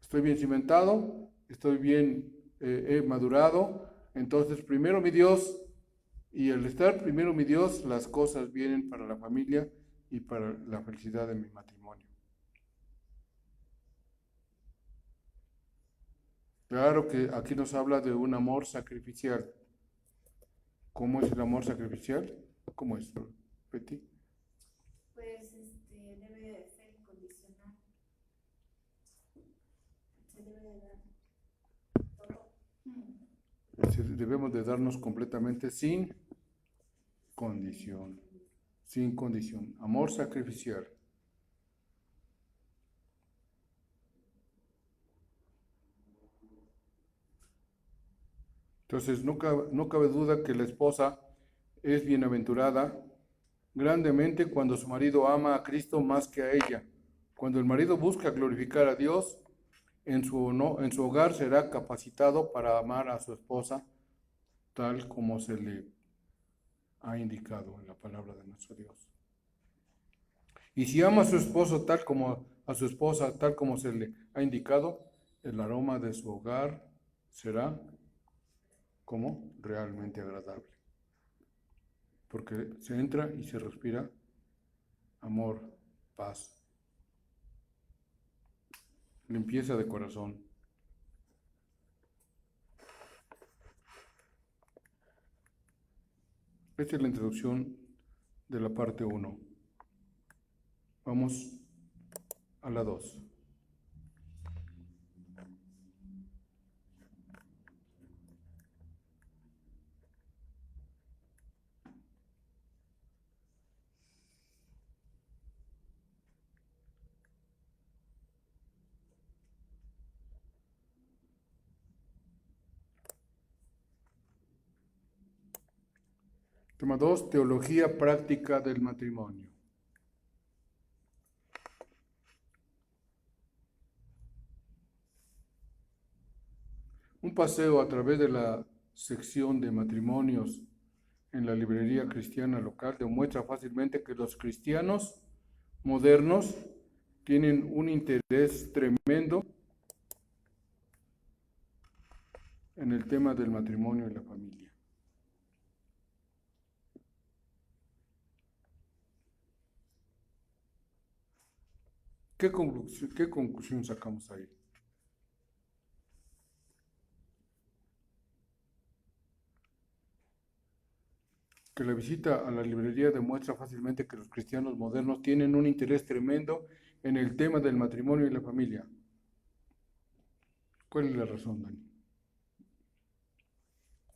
Estoy bien cimentado, estoy bien he madurado, entonces primero mi Dios, y al estar primero mi Dios, las cosas vienen para la familia y para la felicidad de mi matrimonio. Claro que aquí nos habla de un amor sacrificial. ¿Cómo es el amor sacrificial? ¿Cómo es, Betty? Pues debe de ser incondicional. Se debe de dar todo. Debemos de darnos completamente sin condición. Sin condición. Amor sacrificial. Entonces, no cabe duda que la esposa es bienaventurada grandemente cuando su marido ama a Cristo más que a ella. Cuando el marido busca glorificar a Dios, en su hogar será capacitado para amar a su esposa tal como se le ha indicado en la palabra de nuestro Dios. Y si ama a su esposo tal como a su esposa tal como se le ha indicado, el aroma de su hogar será como realmente agradable. Porque se entra y se respira amor, paz, limpieza de corazón. Esta es la introducción de la parte 1. Vamos a la 2. Tema 2, teología práctica del matrimonio. Un paseo a través de la sección de matrimonios en la librería cristiana local demuestra fácilmente que los cristianos modernos tienen un interés tremendo en el tema del matrimonio y la familia. ¿Qué conclusión sacamos ahí? Que la visita a la librería demuestra fácilmente que los cristianos modernos tienen un interés tremendo en el tema del matrimonio y la familia. ¿Cuál es la razón, Dani?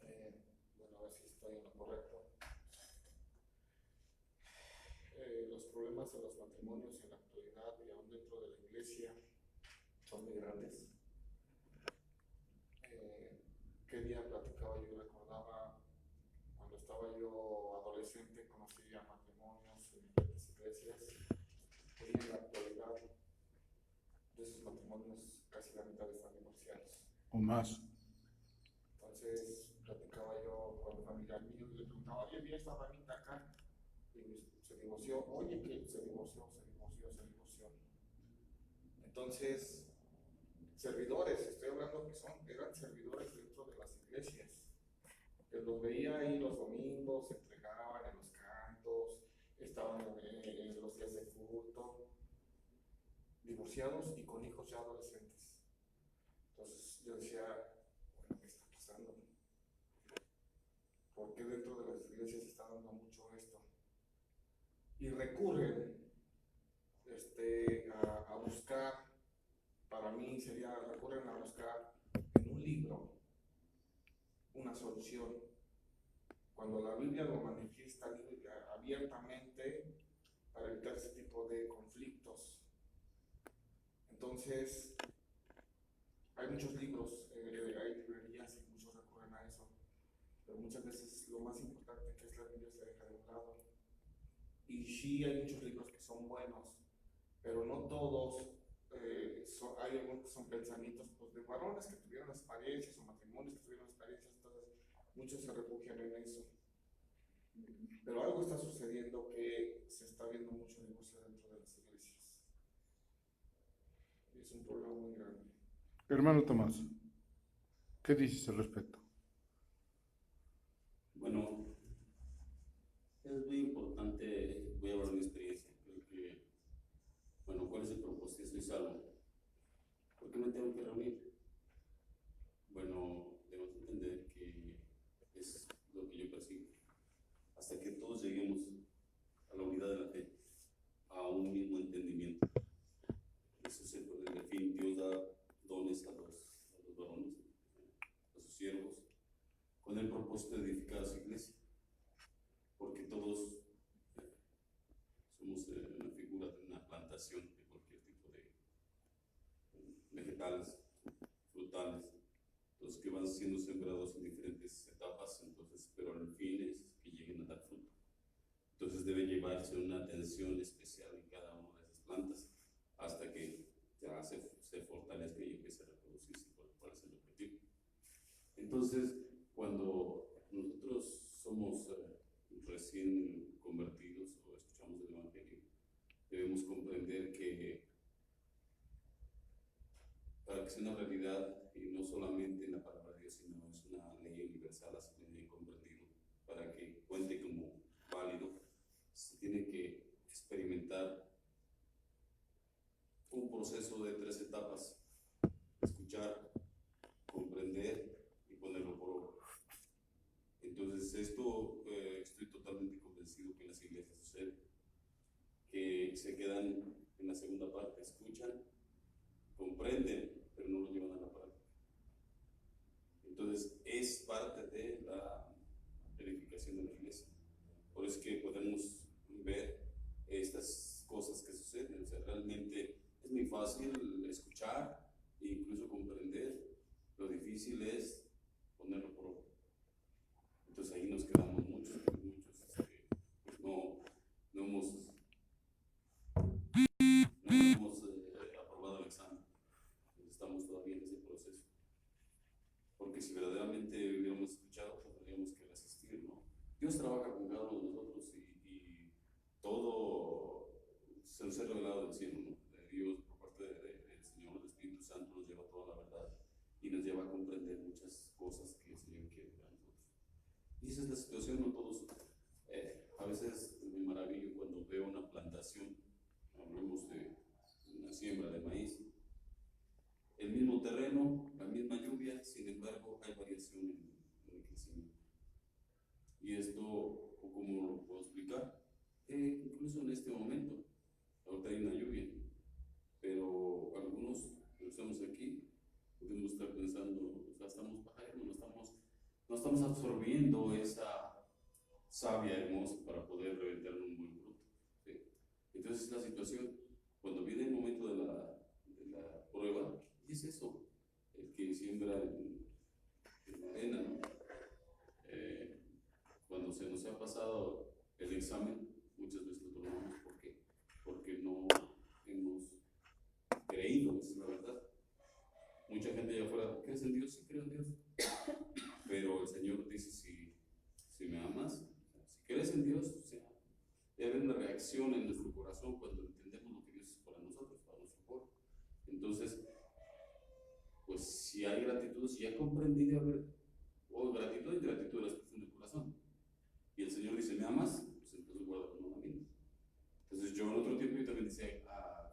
Bueno, a ver si estoy en lo correcto. Los problemas en los matrimonios en la actualidad y aún dentro de la iglesia son muy grandes. ¿Qué día platicaba yo? Recordaba cuando matrimonios, casi la mitad están divorciados. O más. Entonces, platicaba yo con un familiar mío y le preguntaba, oye, vi esta ramita acá, y se divorció, oye, que se divorció. Entonces, servidores, estoy hablando que eran servidores dentro de las iglesias, que los veía ahí los domingos, se entregaban en los cantos, estaban en los días de culto, divorciados y con hijos ya adolescentes. Entonces yo decía, bueno, ¿qué está pasando? ¿Por qué dentro de las iglesias se está dando mucho esto? Y recurren a buscar, para mí recurren a buscar en un libro una solución. Cuando la Biblia lo manifiesta abiertamente para evitar ese tipo de conflictos. Entonces, hay muchos libros, hay librerías y muchos recurren a eso, pero muchas veces lo más importante que es la Biblia se deja de un lado. Y sí hay muchos libros que son buenos, pero no todos, hay algunos que son pensamientos pues, de varones que tuvieron experiencias o matrimonios que tuvieron experiencias, entonces muchos se refugian en eso. Pero algo está sucediendo que se está viendo mucho divorcio dentro de las iglesias. Y es un problema muy grande. Hermano Tomás, ¿qué dices al respecto? Bueno, es muy importante, voy a hablar de mi experiencia, creo que, bueno, ¿cuál es el propósito? Estoy salvo. ¿Por qué me tengo que reunir? Bueno, debemos entender que es lo que yo percibo. Hasta que todos lleguemos a la unidad de la fe, a un mismo entendimiento. Eso es el fin. Dios da dones a los varones, a sus siervos, con el propósito de edificar a su iglesia. Porque todos somos una figura de una plantación de cualquier tipo de vegetales, frutales, los que van siendo sembrados en diferentes etapas, entonces, pero el fin es que lleguen a dar fruto. Entonces debe llevarse una atención especial en cada una de esas plantas hasta que ya se fortalezca y empiece a reproducirse. ¿Cuál es el objetivo? Entonces, cuando nosotros somos recién convertidos o escuchamos el Evangelio, debemos comprender que para que sea una realidad, y no solamente en la palabra de Dios, sino es una ley universal, así bien comprendido, para que cuente como válido, se tiene que experimentar un proceso de 3 etapas: escuchar, comprender y ponerlo por obra. Entonces esto estoy totalmente convencido que en las iglesias sucede, que se quedan en la segunda parte, escuchan, comprenden, pero no lo llevan a la práctica. Entonces es parte de la edificación de la iglesia. Por eso es que podemos ver estas cosas que suceden. O sea, realmente es muy fácil escuchar e incluso comprender. Lo difícil es ponerlo por obra. Entonces ahí nos quedamos muchos pues no hemos aprobado el examen. Entonces estamos todavía en ese proceso. Porque si verdaderamente hubiéramos escuchado, pues tendríamos que resistir, ¿no? Dios trabaja con cada uno de nosotros y todo se nos ha revelado del cielo, ¿no? De Dios, por parte del Señor, el Espíritu Santo nos lleva a toda la verdad y nos lleva a comprender muchas cosas que el Señor quiere para nosotros. Y esa es la situación, no todos. A veces me maravillo cuando veo una plantación, hablemos de una siembra de maíz, el mismo terreno, la misma lluvia, sin embargo hay variación en el crecimiento. Y esto, ¿cómo lo puedo explicar? Incluso en este momento, ahorita hay una lluvia, pero algunos que estamos aquí podemos estar pensando, o sea, estamos bajando, no estamos absorbiendo esa savia hermosa para poder reventar un buen fruto. ¿Sí? Entonces la situación, cuando viene el momento de la prueba, y es eso, el que siembra en la arena, ¿no? Cuando se nos ha pasado el examen, muchas veces lo tomamos porque no hemos creído, esa es la verdad. Mucha gente allá afuera, ¿crees en Dios? Sí, creo en Dios. Pero el Señor dice, si me amas, si crees en Dios, o sea, debe haber una reacción en nuestro corazón cuando entendemos lo que Dios es para nosotros, para nuestro pueblo. Entonces, pues si hay gratitud, si ya comprendí de haber, o gratitud y gratitud de la expresión del corazón. Y el Señor dice, ¿me amas? Pues entonces guarda los mandamientos. Entonces yo en otro tiempo yo también decía,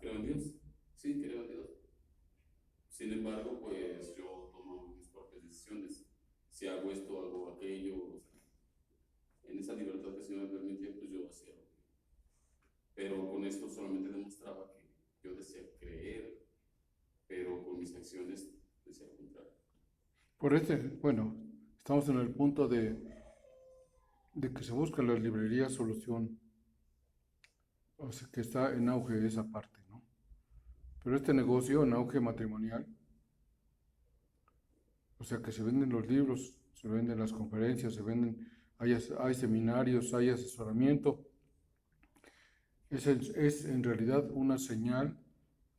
¿creo en Dios? Sí, creo en Dios. Sin embargo, pues yo tomo mis propias decisiones. Si hago esto, hago aquello. O sea, en esa libertad que el Señor me permitía, pues yo hacía. Pero con esto solamente demostraba que yo decía creer, pero con mis acciones decía lo contrario. Bueno, estamos en el punto de que se busca en las librerías solución, o sea, que está en auge esa parte, ¿no? Pero este negocio en auge matrimonial, o sea, que se venden los libros, se venden las conferencias, hay seminarios, hay asesoramiento, es en realidad una señal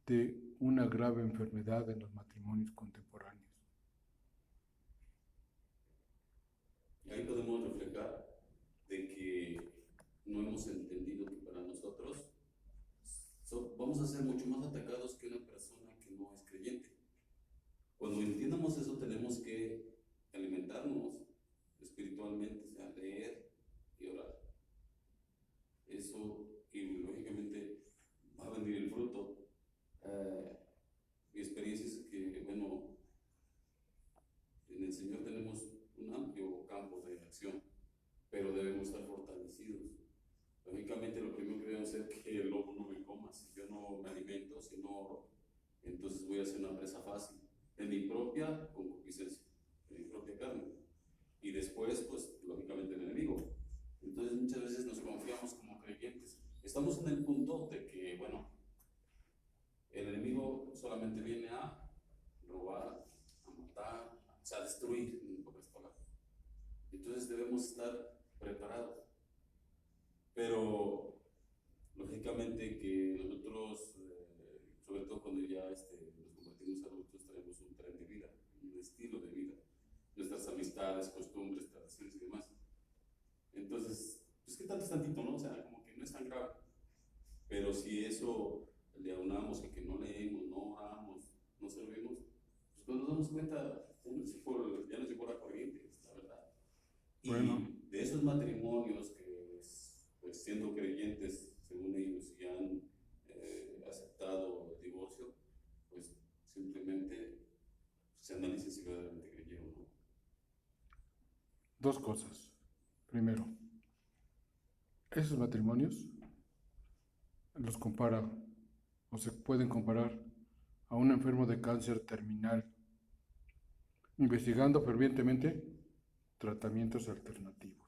de una grave enfermedad en los matrimonios contemporáneos. Y ahí podemos reflejar de que no hemos entendido que para nosotros vamos a ser mucho más atacados que una persona que no es creyente. Cuando entiendamos eso, tenemos que alimentarnos espiritualmente, o sea, leer y orar. Eso, y lógicamente, va a venir el fruto. Mi experiencia es que, bueno, en el Señor tenemos un amplio campo de acción, pero debemos estar fortalecidos. Lógicamente, lo primero que debemos hacer es que el lobo no me coma. Si yo no me alimento, si no oro, entonces voy a ser una presa fácil de mi propia concupiscencia, de mi propia carne. Y después, pues, lógicamente, el enemigo. Entonces, muchas veces nos confiamos como creyentes. Estamos en el punto de que, bueno, el enemigo solamente viene a robar, a matar, o sea, a destruir, en pocas palabras. Entonces debemos estar preparados. Pero, lógicamente, que nosotros, sobre todo cuando ya nos convertimos adultos, traemos un tren de vida, un estilo de vida, nuestras amistades, costumbres, tradiciones y demás. Entonces, pues que tanto es tantito, ¿no? O sea, como que no es tan grave. Pero si eso le aunamos a que no leemos, no oramos, no servimos, pues cuando nos damos cuenta, ya nos llegó la corriente, la verdad. Y Bueno, de esos matrimonios que, pues siendo creyentes, según ellos, y han aceptado el divorcio, pues simplemente se analicen si verdaderamente creyeron o no. dos cosas. Primero, esos matrimonios los compara o se pueden comparar a un enfermo de cáncer terminal, investigando fervientemente tratamientos alternativos.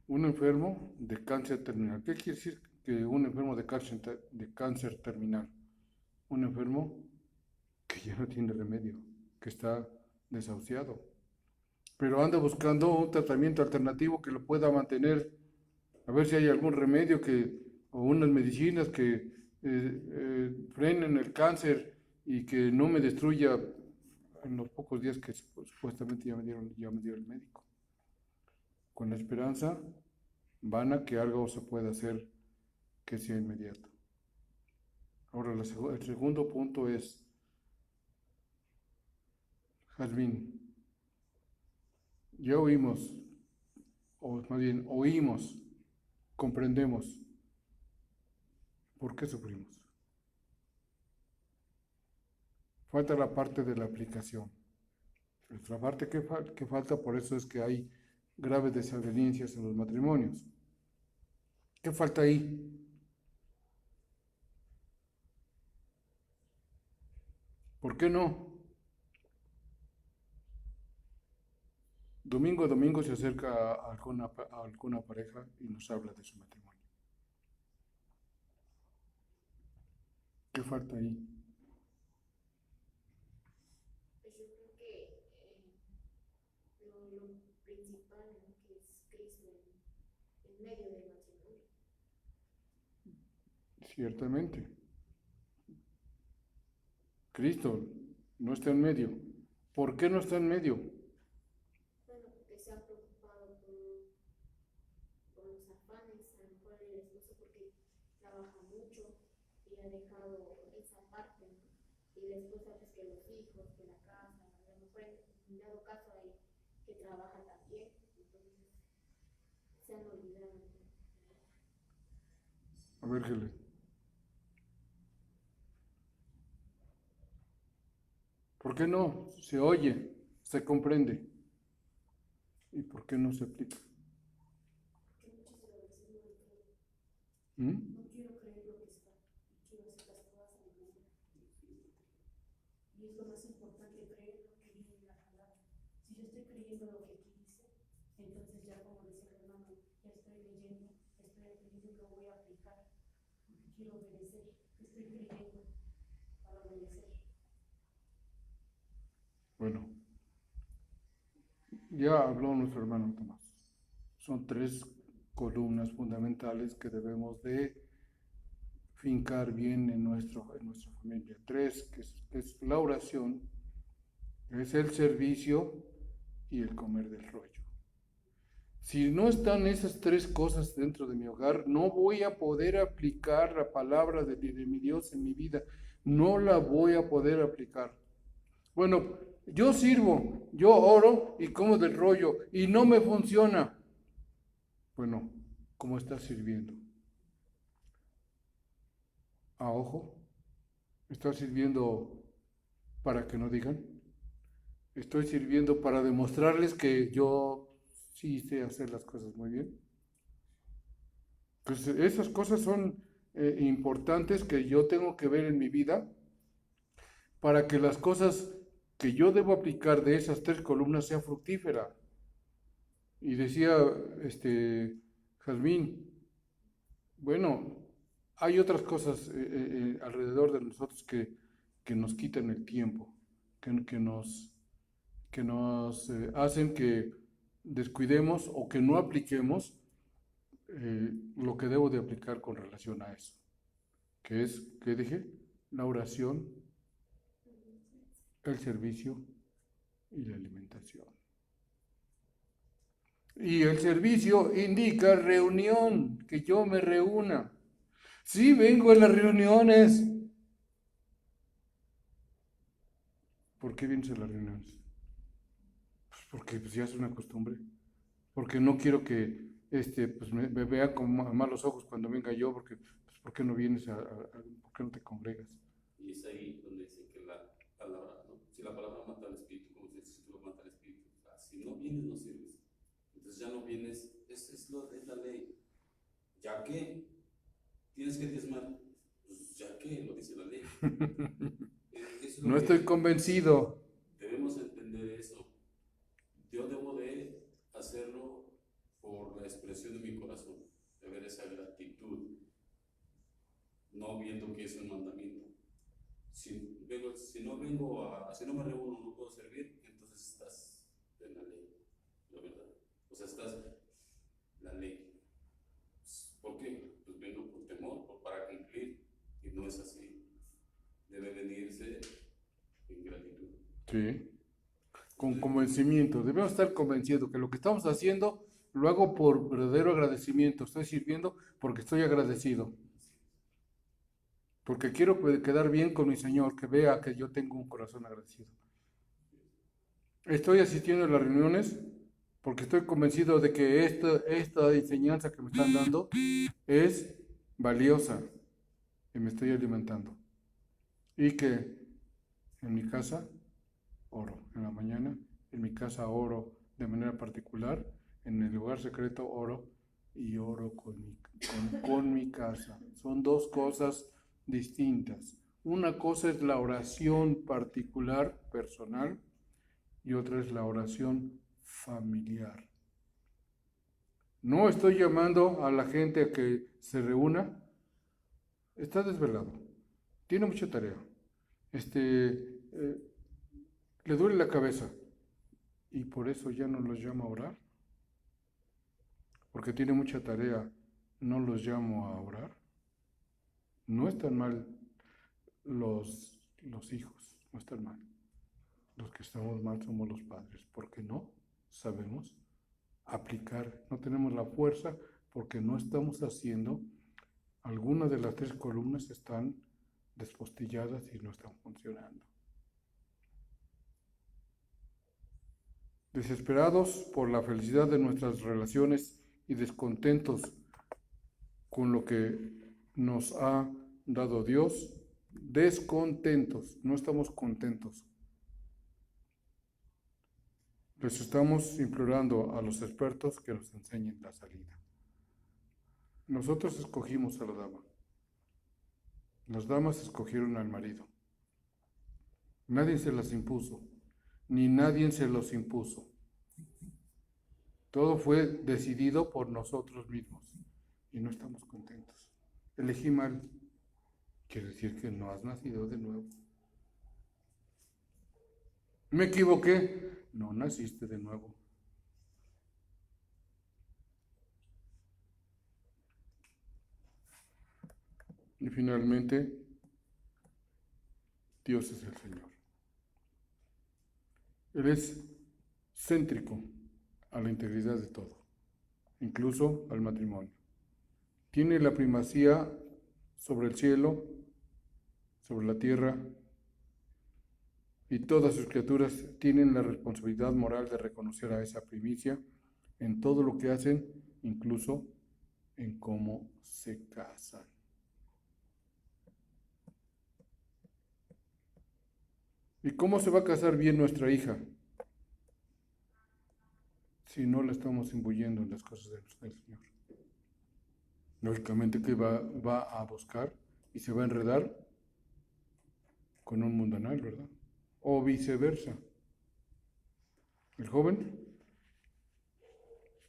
Un enfermo de cáncer terminal. ¿Qué quiere decir que un enfermo de cáncer terminal? Un enfermo que ya no tiene remedio, que está desahuciado, pero anda buscando un tratamiento alternativo que lo pueda mantener, a ver si hay algún remedio o unas medicinas que frenen el cáncer y que no me destruya en los pocos días que supuestamente ya me dio el médico. Con la esperanza vana que algo se pueda hacer que sea inmediato. Ahora, el segundo punto es, Jazmín, ya oímos, o más bien oímos, comprendemos por qué sufrimos. Falta la parte de la aplicación. La parte que falta, por eso es que hay graves desavenencias en los matrimonios. ¿Qué falta ahí? ¿Por qué no? Domingo a domingo se acerca a alguna pareja y nos habla de su matrimonio. ¿Qué falta ahí? Pues yo creo que lo principal, ¿no? Que es Cristo en medio del matrimonio. Ciertamente. Cristo no está en medio. ¿Por qué no está en medio? Bueno, porque se han preocupado por los afanes, a lo mejor el esposo porque trabaja mucho y ha dejado esa parte, ¿no? Y la esposa pues que los hijos, que la casa, a lo mejor en dado caso hay que trabaja también, entonces se han olvidado. A ver, Helen. ¿Por qué no? Se oye, se comprende. ¿Y por qué no se aplica? Porque muchas de las veces no lo creo. ¿Mm? No quiero creer lo que está, quiero hacer las cosas a mi manera. Y es lo más importante, creer lo que viene en la palabra. Si yo estoy creyendo lo que aquí dice, entonces ya como decía el hermano, ya estoy leyendo, estoy aprendiendo y lo voy a aplicar. Porque quiero obedecer, estoy creyendo para obedecer. Bueno, ya habló nuestro hermano Tomás. Son 3 columnas fundamentales que debemos de fincar bien en nuestra familia. 3, que es la oración, es el servicio y el comer del rollo. Si no están esas 3 cosas dentro de mi hogar, no voy a poder aplicar la palabra de mi Dios en mi vida. No la voy a poder aplicar. Bueno, yo sirvo, yo oro y como del rollo y no me funciona. Bueno, ¿cómo estás sirviendo? ¿A ojo? ¿Estás sirviendo para que no digan? ¿Estoy sirviendo para demostrarles que yo sí sé hacer las cosas muy bien? Pues esas cosas son importantes que yo tengo que ver en mi vida para que las cosas que yo debo aplicar de esas 3 columnas sean fructíferas. Y decía Jazmín, bueno, hay otras cosas alrededor de nosotros que nos quitan el tiempo, que nos hacen que descuidemos o que no apliquemos lo que debo de aplicar con relación a eso, que es, ¿qué dije? La oración, el servicio y la alimentación. Y el servicio indica reunión, que yo me reúna. Sí, vengo a las reuniones. ¿Por qué vienes a las reuniones? Pues porque pues, ya es una costumbre. Porque no quiero que pues, me vea con malos ojos cuando venga yo, porque pues, ¿por qué no vienes por qué no te congregas? Y es ahí donde dice que la palabra, ¿no? Si la palabra mata al espíritu, como si el título mata al espíritu. O sea, si no vienes, no sirves. Entonces ya no vienes, es la ley. Ya que tienes que diezmar, pues ya que lo dice la ley. Es lo No que estoy convencido. debemos entender eso. Yo debo de hacerlo por la expresión de mi corazón, de ver esa gratitud, no viendo que es un mandamiento. Si no me reúno, no puedo servir, entonces estás en la ley, la verdad. O sea, estás la ley. ¿Por qué? Pues vengo por temor, para cumplir, y no es así. Debe venirse en gratitud. Sí. Con convencimiento. Debemos estar convencidos que lo que estamos haciendo lo hago por verdadero agradecimiento. Estoy sirviendo porque estoy agradecido. Porque quiero quedar bien con mi Señor, que vea que yo tengo un corazón agradecido. Estoy asistiendo a las reuniones porque estoy convencido de que esta enseñanza que me están dando es valiosa y me estoy alimentando. Y que en mi casa oro en la mañana, en mi casa oro de manera particular, en el lugar secreto oro y oro con mi casa. Son 2 cosas distintas. Una cosa es la oración particular, personal, y otra es la oración familiar. No estoy llamando a la gente a que se reúna. Está desvelado. Tiene mucha tarea. Le duele la cabeza. Y por eso ya no los llamo a orar. Porque tiene mucha tarea. No los llamo a orar. No están mal los hijos, no están mal. Los que estamos mal somos los padres, porque no sabemos aplicar, no tenemos la fuerza, porque no estamos haciendo, algunas de las 3 columnas están despostilladas y no están funcionando. Desesperados por la felicidad de nuestras relaciones y descontentos con lo que nos ha dado Dios, descontentos, no estamos contentos. Les estamos implorando a los expertos que nos enseñen la salida. Nosotros escogimos a la dama. Las damas escogieron al marido. Nadie se las impuso, ni nadie se los impuso. Todo fue decidido por nosotros mismos y no estamos contentos. Elegí mal, quiere decir que no has nacido de nuevo. Me equivoqué, no naciste de nuevo. Y finalmente, Dios es el Señor. Él es céntrico a la integridad de todo, incluso al matrimonio. Tiene la primacía sobre el cielo, sobre la tierra, y todas sus criaturas tienen la responsabilidad moral de reconocer a esa primicia en todo lo que hacen, incluso en cómo se casan. ¿Y cómo se va a casar bien nuestra hija si no la estamos imbuyendo en las cosas del Señor? Lógicamente que va a buscar y se va a enredar con un mundanal, ¿verdad? O viceversa. El joven,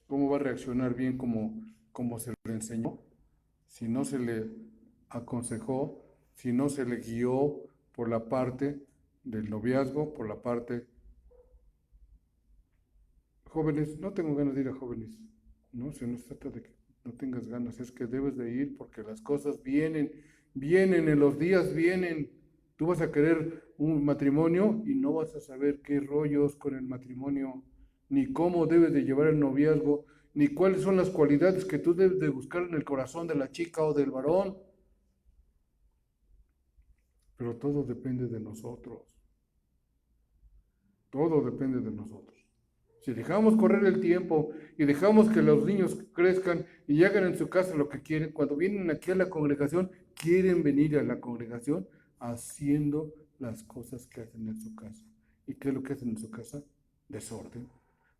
¿cómo va a reaccionar bien como se le enseñó? Si no se le aconsejó, si no se le guió por la parte del noviazgo, por la parte... Jóvenes, no tengo ganas de ir a jóvenes, no se nos trata de que no tengas ganas, es que debes de ir porque las cosas vienen en los días vienen. Tú vas a querer un matrimonio y no vas a saber qué rollos con el matrimonio, ni cómo debes de llevar el noviazgo, ni cuáles son las cualidades que tú debes de buscar en el corazón de la chica o del varón. Pero todo depende de nosotros. Todo depende de nosotros. Si dejamos correr el tiempo y dejamos que los niños crezcan y hagan en su casa lo que quieren, cuando vienen aquí a la congregación, quieren venir a la congregación haciendo las cosas que hacen en su casa. ¿Y qué es lo que hacen en su casa? Desorden.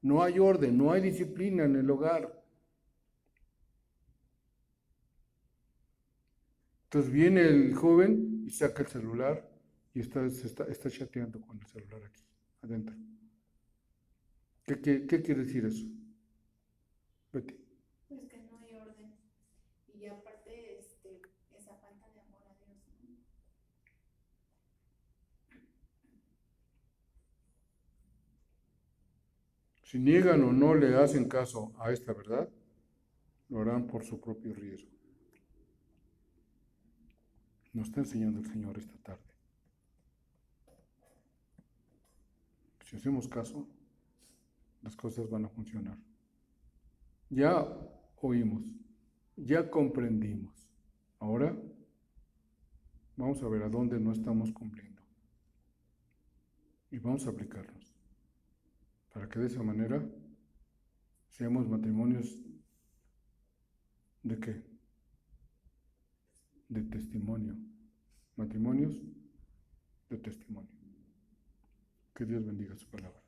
No hay orden, no hay disciplina en el hogar. Entonces viene el joven y saca el celular y está chateando con el celular aquí, adentro. ¿Qué quiere decir eso? Betty. Pues que no hay orden. Y aparte, esa falta de amor a Dios, ¿no? Si niegan o no le hacen caso a esta verdad, lo harán por su propio riesgo. Nos está enseñando el Señor esta tarde. Si hacemos caso, las cosas van a funcionar. Ya oímos, ya comprendimos. Ahora vamos a ver a dónde no estamos cumpliendo. Y vamos a aplicarnos. Para que de esa manera seamos matrimonios ¿de qué? De testimonio. Matrimonios de testimonio. Que Dios bendiga su palabra.